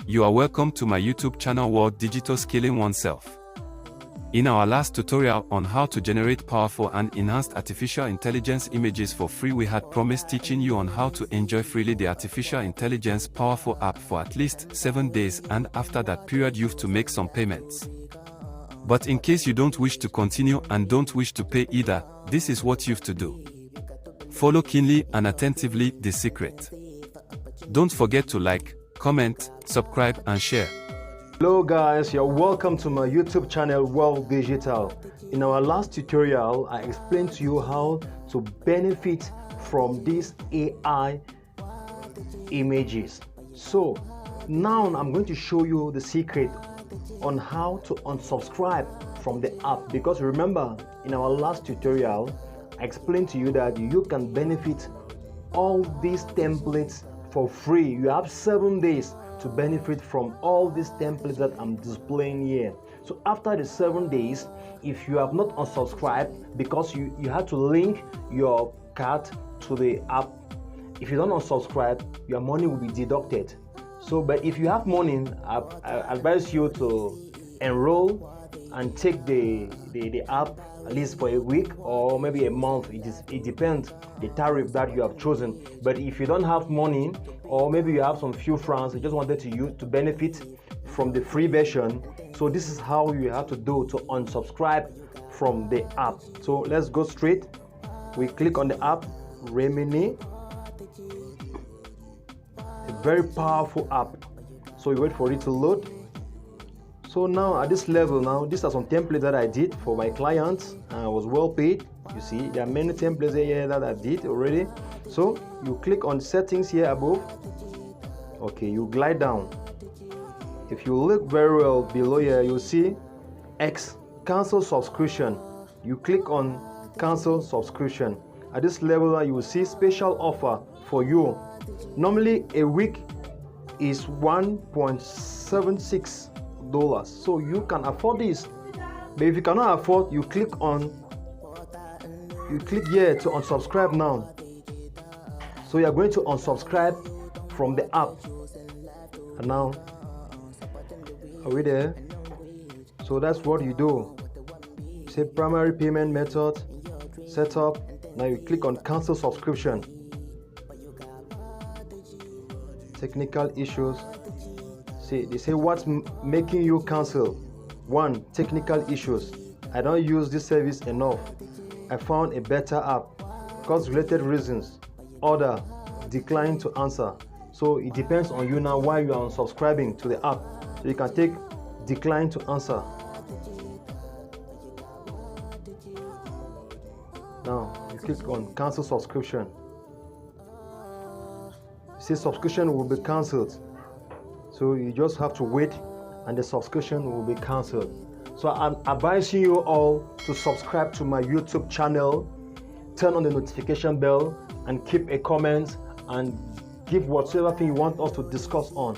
You are welcome to my YouTube channel World Digital Scaling Oneself. In our last tutorial on how to generate powerful and enhanced artificial intelligence images for free, we had promised teaching you on how to enjoy freely the artificial intelligence powerful app for at least 7 days, and after that period you have to make some payments. But in case you don't wish to continue and don't wish to pay either, this is what you have to do. Follow keenly and attentively the secret. Don't forget to like, comment, subscribe and share. Hello guys, you're welcome to my YouTube channel World Digital. In our last tutorial, I explained to you how to benefit from these AI images. So now I'm going to show you the secret on how to unsubscribe from the app, because remember in our last tutorial I explained to you that you can benefit all these templates for free. You have 7 days to benefit from all these templates that I'm displaying here. So after the 7 days, if you have not unsubscribed, because you had to link your card to the app, if you don't unsubscribe, your money will be deducted. So but if you have money, I advise you to enroll and take the app at least for a week or maybe a month. It depends the tariff that you have chosen. But if you don't have money, or maybe you have some few francs, you just wanted to benefit from the free version, so this is how you have to do to unsubscribe from the app. So let's go straight. We click on the app Remini, a very powerful app. So we wait for it to load. So now at this level, now these are some templates that I did for my clients and I was well paid. You see there are many templates here that I did already. So you click on settings here above. Okay, you glide down. If you look very well below here, you'll see X cancel subscription. You click on cancel subscription. At this level you will see special offer for you. Normally a week is $1.76. So you can afford this. But if you cannot afford, you click here to unsubscribe now. So you are going to unsubscribe from the app. And now, are we there? So that's what you do. Say primary payment method, setup. Now you click on cancel subscription. Technical issues. See, they say what's making you cancel. 1. Technical issues. I don't use this service enough. I found a better app. Cost related reasons. Order. Decline to answer. So it depends on you now why you are unsubscribing to the app. So you can take decline to answer. Now you click on cancel subscription. See, subscription will be cancelled. So you just have to wait and the subscription will be cancelled. So I'm advising you all to subscribe to my YouTube channel, turn on the notification bell and keep a comment and give whatsoever thing you want us to discuss on.